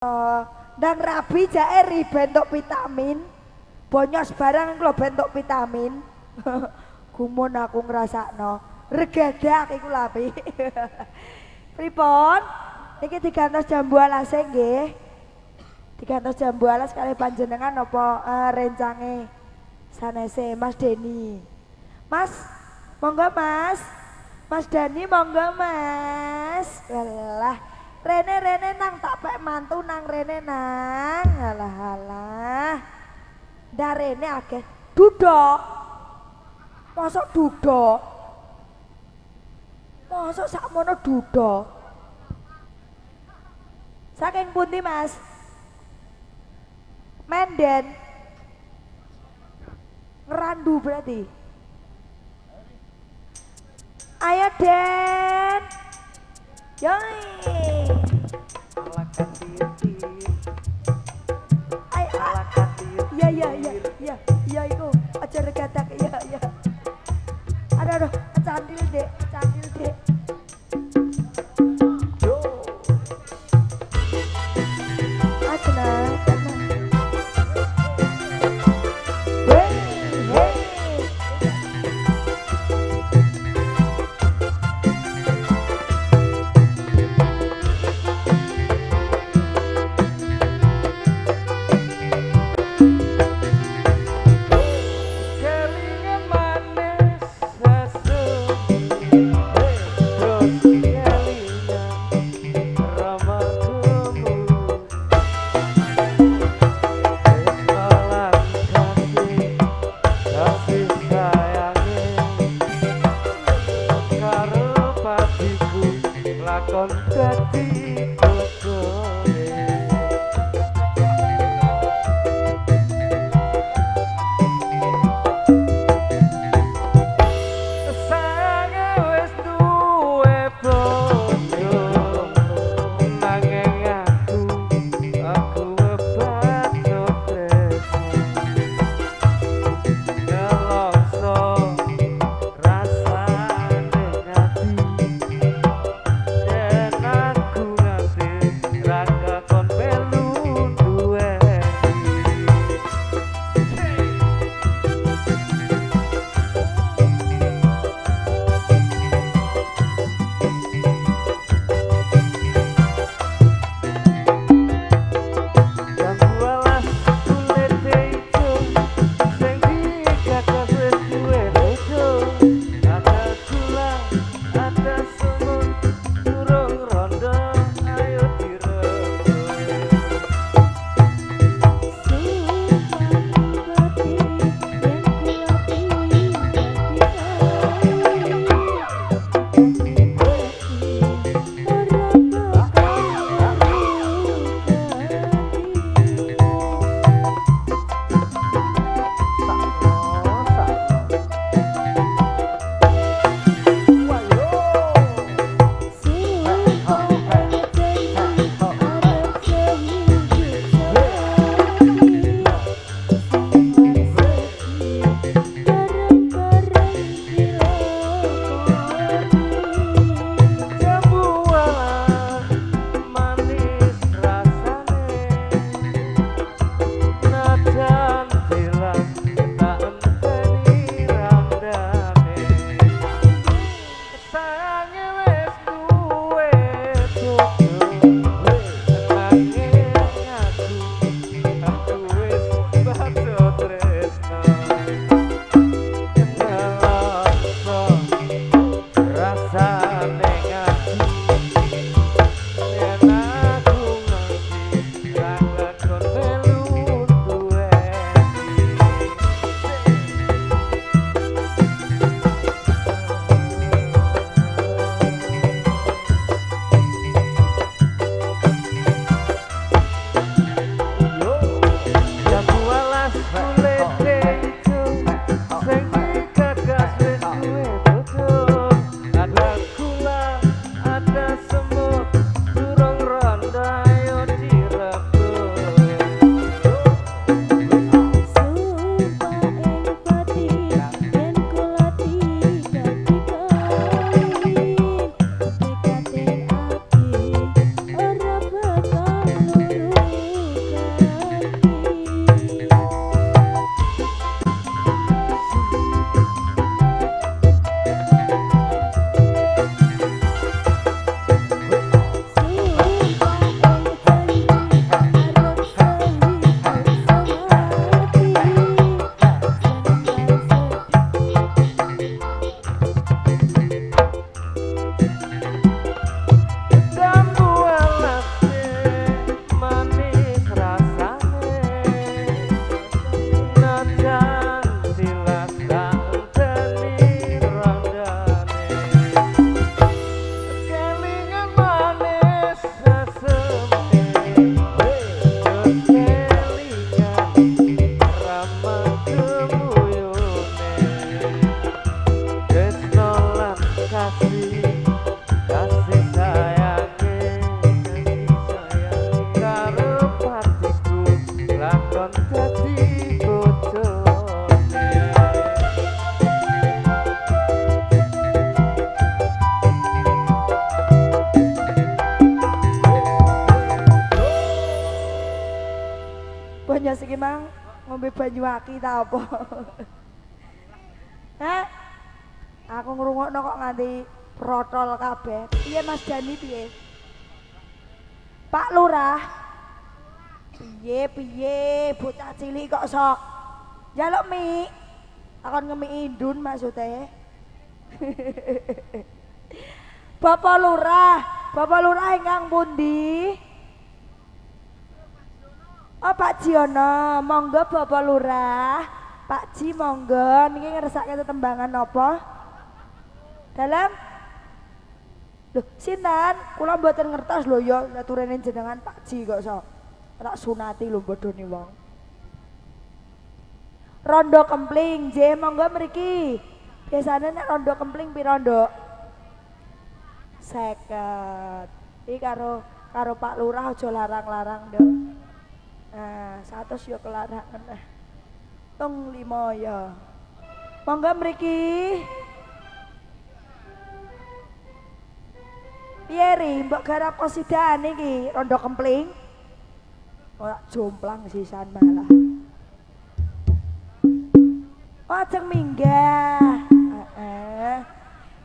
Ndang rabi jae ri bentuk vitamin. Bonyos barang kula bentuk vitamin. Gumun aku ngrasakno. Regadak iku lapi. Pripun? Niki digantos jambu alas nggih. Digantos jambu alas kali panjenengan apa rencange sanese Mas Deni. Mas, monggo Mas. Mas Dani monggo Mas. Walah. Rene nang tak pek mantu nang rene nang. Alah. Ndak rene akeh duduk. Mosok duduk. Mosok sakmono duduk. Saking pundi Mas? Menden. Ngerandu berarti. Ayo Den. Yoi. Ya iku aja regadak ya. Aduh, candil Dek. Tenang. Hey. Banyumas iki mang ngombe banyu aki ta apa? Hah? Aku ngrungokno kok nganti protol kabeh. Piye Mas Dani piye? Pak Lurah. Piye bocah cilik kok sok njaluk mie. Akon ngemi indun maksudnya. Bapak Lurah ingkang pundi? Oh Pak Jiono, monggo Bapak Lurah. Pak Ji monggo niki ngersake tetembangan napa? Dalam Loh, sinten? Kula mboten ngertos lho ya aturane jenengan Pak Ji kok sok. Tak sunati lho bodoni wong. Rondo kempling, nggih monggo mriki. Biasane nek rondo kempling pira, Nduk? 50. Iki karo Pak Lurah aja larang-larang, Nduk. Nah, 100 ya kelarangan. Tung 5 ya. Monggo mriki. Piye ri, mbok garap kosidan iki rondo kempling. Ora jomplang sisan malah. Ajeng minggah.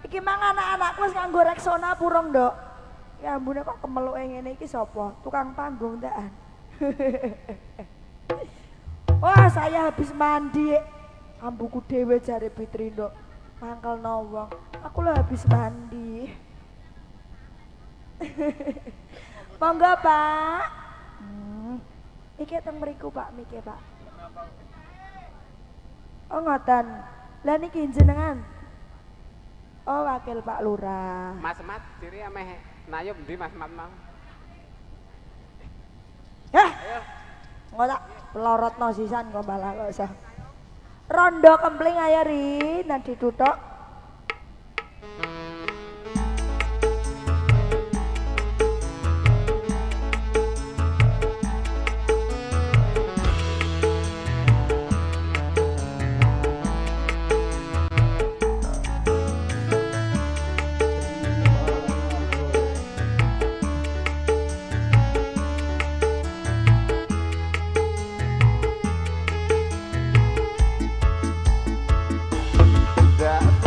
Iki mang anak-anakku wis nganggo Rexona purung, Nduk. Ya ambune kok kemeluke ngene iki sapa? Tukang panggung ndak? Wah, saya habis mandi. Ambuku dhewe jare Fitri, Nduk. Mangkelno wong. Aku lho habis mandi. Monggo, Pak. Iki teng mriku, Pak, miki, Pak. Oh, ngoten. Lah niki jenengan. Oh, wakil Pak Lurah. Mas Mat, diri ameh nayub ndi Mas Mat mau? Hah? Engko tak pelorotno sisan kok malah kok iso. Rondo kempling ayo ri, nang dituthuk. Tidak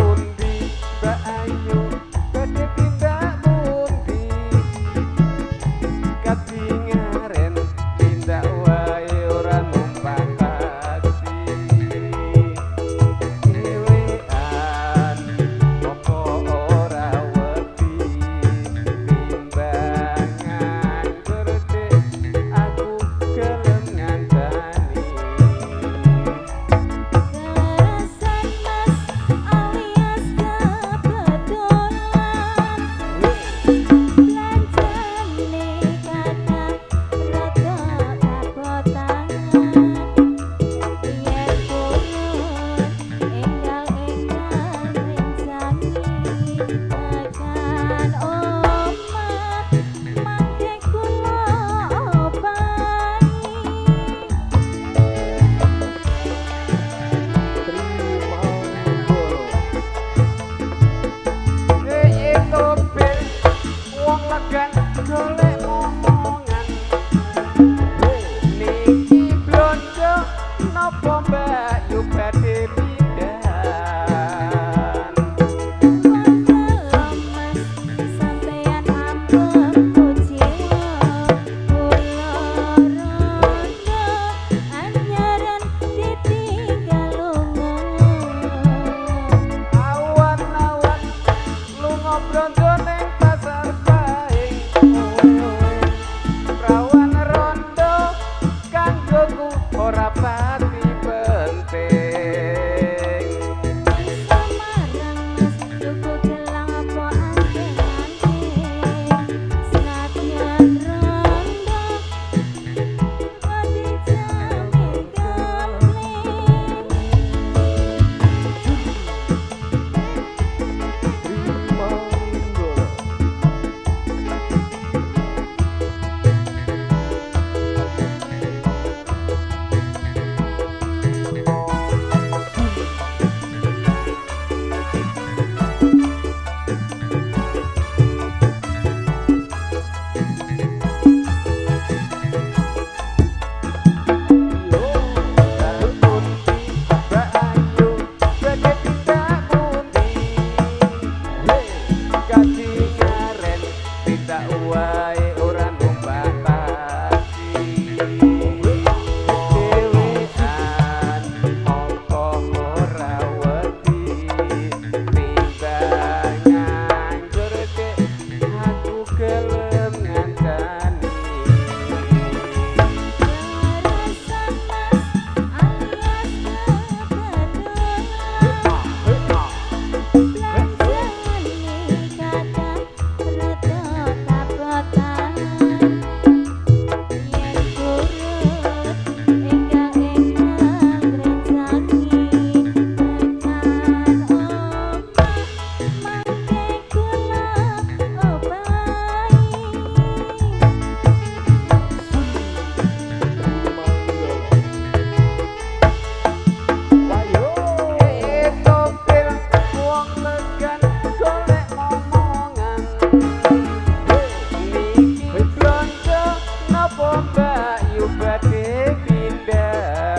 Bayu badhe pindah.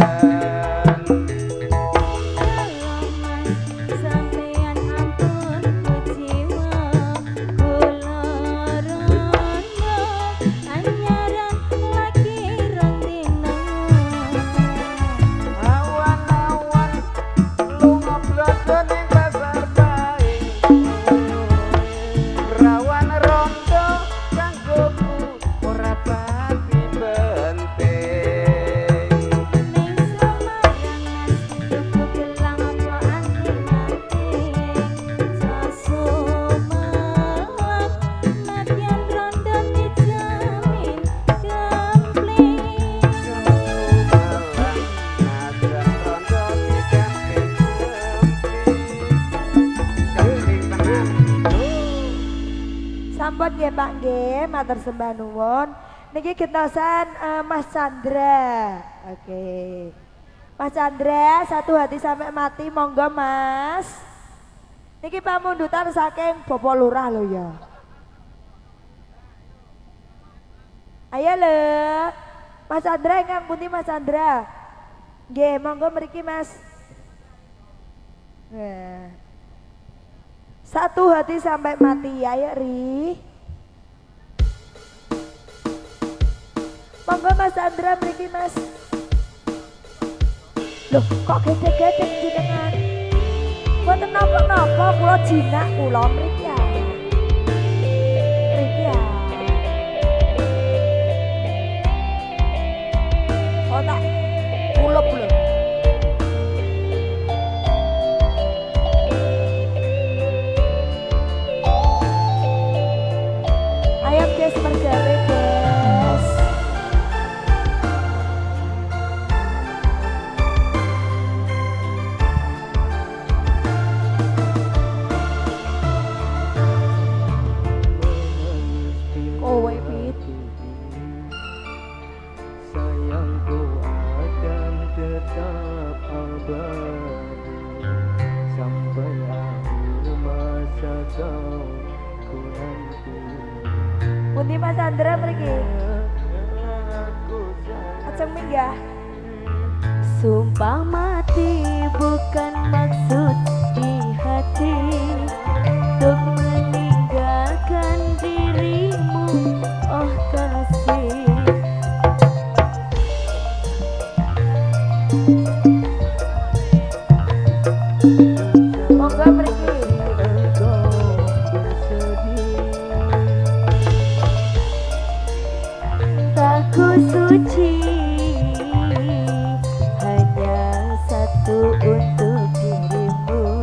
Sampeyan ampun kuciwa kula rono anyaran lagi rondino Awan-awan lunga blodo ning pasar baing. Rawan rondo kanggoku ora pati penting. ning samarangan tuku gelang apa anting-anting sasumelak nadyan rondo dijamin gempling Sampun nggih Pak nggih, matur sembah nuwun. Niki gentosan Mas Chandra. Oke. Mas Chandra, satu hati sampai mati monggo Mas. Niki pamundutan saking Bapak Lurah lho ya. Ayo lho. Mas Chandra ingkang pundi Mas Chandra? Nggih, monggo mriki Mas. Nah. Satu hati sampai mati, ayo Ri. Monggo Mas Chandra mriki Mas. Loh, kok gede-gede jenengan? Mboten napa-napa, kula jinak kula mriki ya. Mriki ya. Oh tak kulup lho. Ayam guys mergane guys. Kowe pit. Sayangku akan tetap abadi sampai akhir masa kau ku nanti. Pundi Mas Chandra mriki? Aku Ajeng minggah. Sumpah mati bukan maksud di hati untuk meninggalkan dirimu, oh kasih. Monggo mriki. engkau bersedih. Tak ku suci hanya satu untuk dirimu.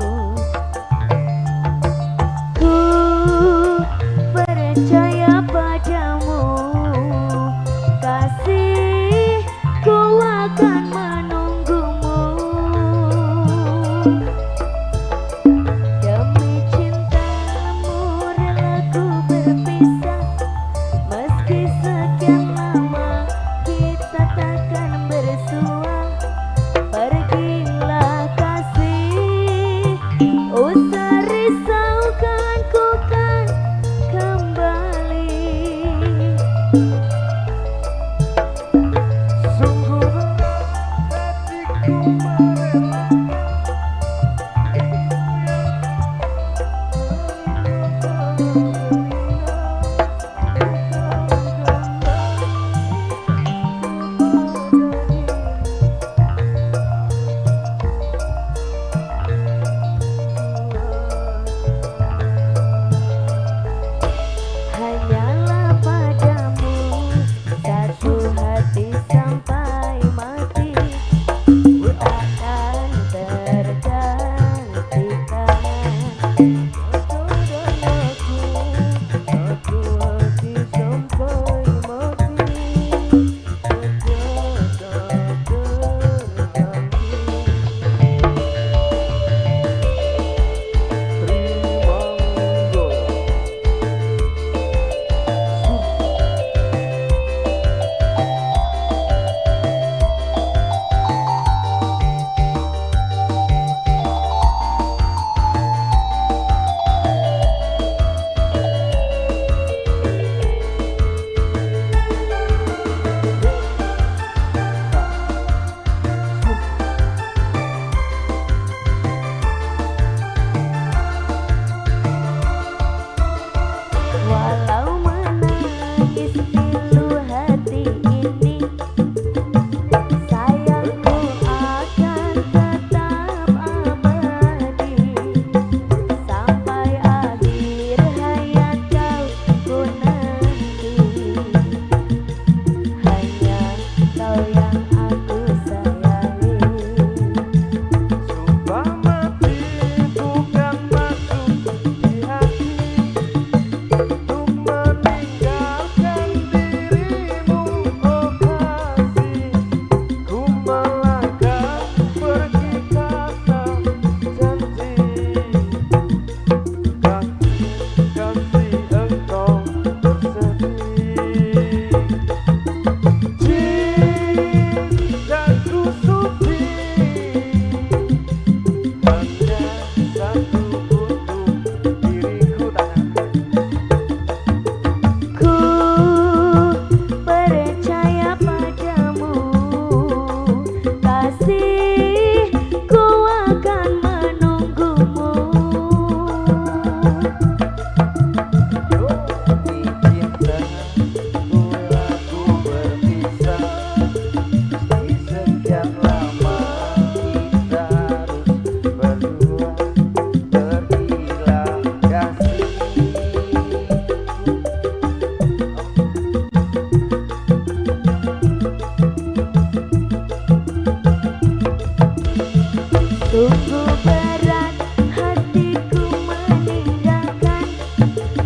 Sungguh berat hatiku meninggalkan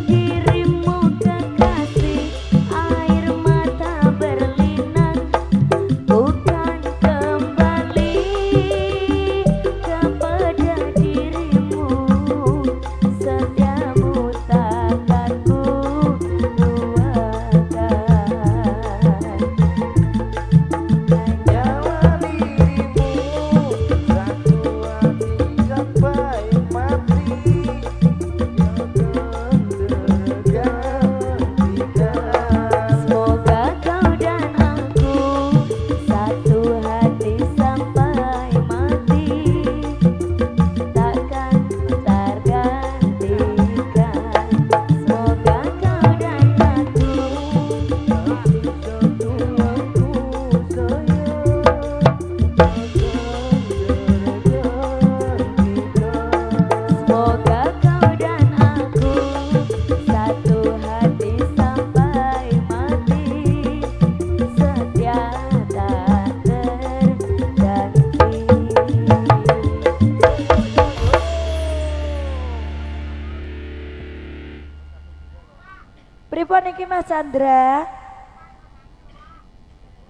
dirimu kekasih, air mata berlinang. Bukan kembali kepada dirimu, setiamu takkan ku lupakan. Nyawa dirimu satu hati sampai mati. Semoga kau dan aku satu hati sampai mati, takkan tergantikan. Semoga kau dan aku semoga kau dan aku satu hati sampai mati, setia tak terganti. Pripun iki Mas Chandra?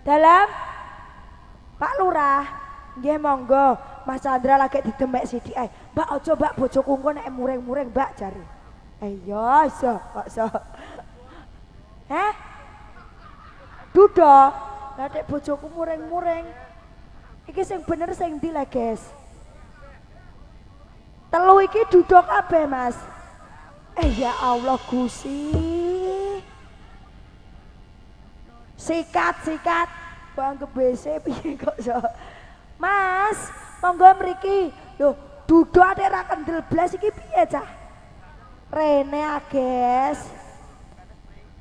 Dalam Pak Lurah, nggih monggo. Mas Chandra lagi didemek sithik ae. Mbak aja Mbak bojoku engko nek muring-muring Mbak jare. Ayo iso kok iso. Heh? Dudo. Lah nek bojoku muring-muring. Iki sing bener sing ndi lah, guys? Telu iki dudo kabeh, Mas. Ya Allah Gusti. Sikat. Bang BC piye kok iso. Mas, monggo mriki. Lho, dudo ate ra kendel blas iki piye cah? Rene Ages.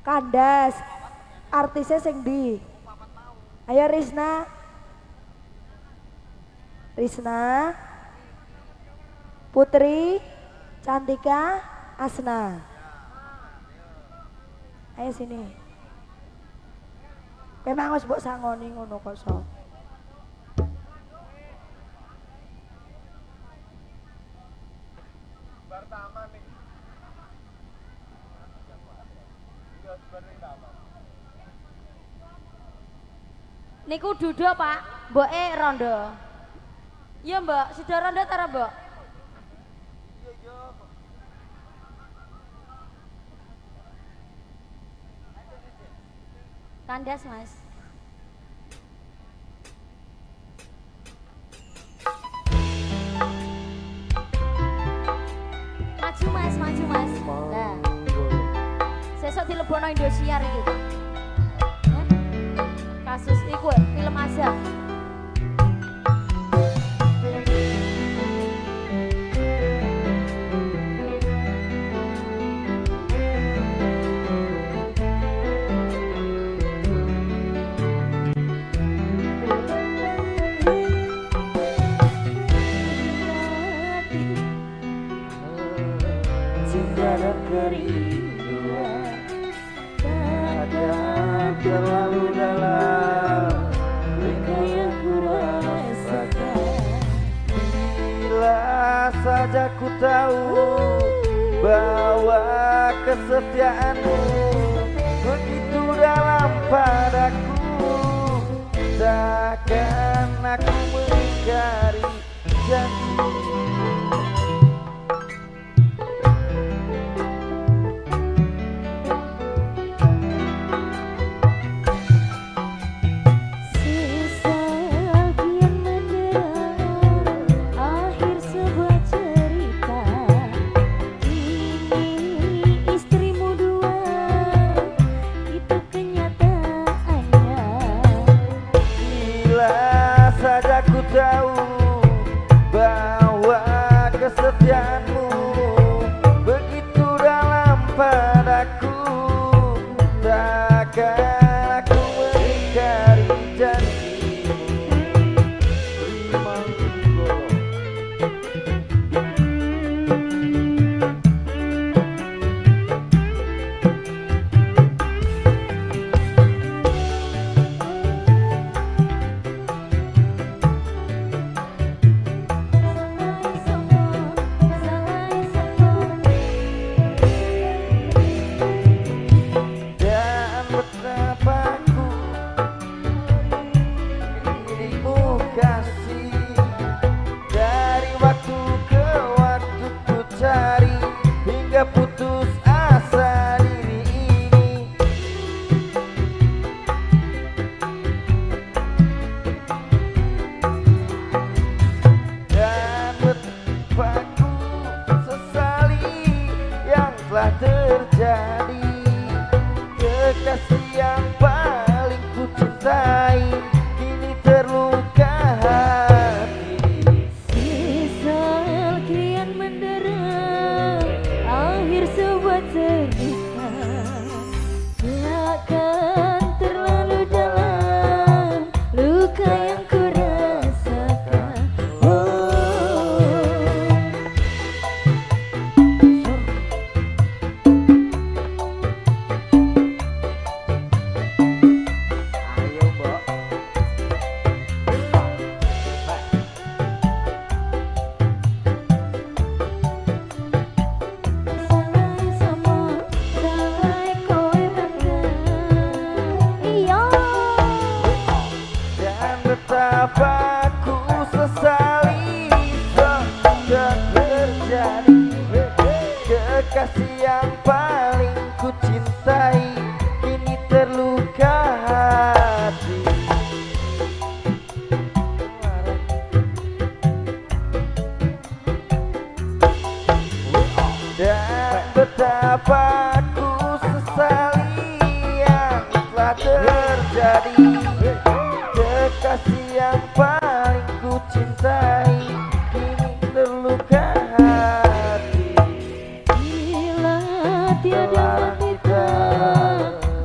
Kandas. Artisnya sing ndi? Ayo Risna. Putri, Cantika, Asna. Ayo sini. Memang wis mbok sangoni ngono kok so. Niku dudo Pak, mboke rondo. Iya Mbak, sudah rondo tara Mbak? Kandas Mas. Maju Mas. Nah. Sesuk dilebono Indosiar iki. Ya? Kasus iku film azab. Cinta dan kerinduan kadang terlalu dalam, rindu yang ku rasakan. Bila saja ku tahu bahwa kesetiaanmu begitu dalam padaku, takkan aku mengingkari janji. Sesajian mendengar akhir sebuah cerita. Ini istrimu dua, itu kenyataannya. Bila saja ku tahu bahwa betapa ku sesali sudah terjadi kekasih yang paling ku cintai kini terluka hati. Dan betapa ku sesali yang telah terjadi kekasih yang paling ku cintai kini terluka hati. Bila tiada kita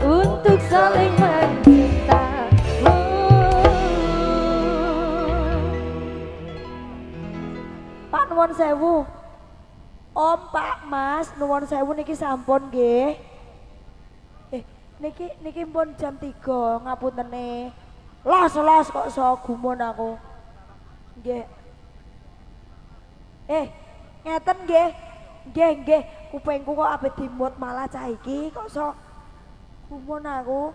untuk saling mencinta. Pak nuwun sewu. Om, Pak, Mas, nuwun sewu niki sampun nggih. Niki pun jam 3 ngapuntene. Los kok iso gumun aku. Nggih. Ngeten nggih. Nggih, kupingku kok ape dimut malah cah iki kok iso gumun aku.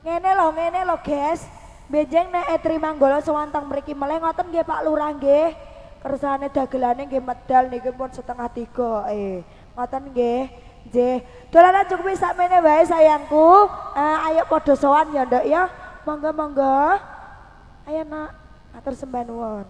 Ngene lho, guys. Benjing nek Etri Manggala sewantang mriki meleh ngoten nggih Pak Lurah nggih. Kersane dagelane nggih medal niki pun 2:30. Ngoten nggih. Nggih. Dolanan cukup sakmene wae sayangku. Ayo padha sowan ya, Nduk ya. Monggo. Ayo nak, atur sembah nuwun.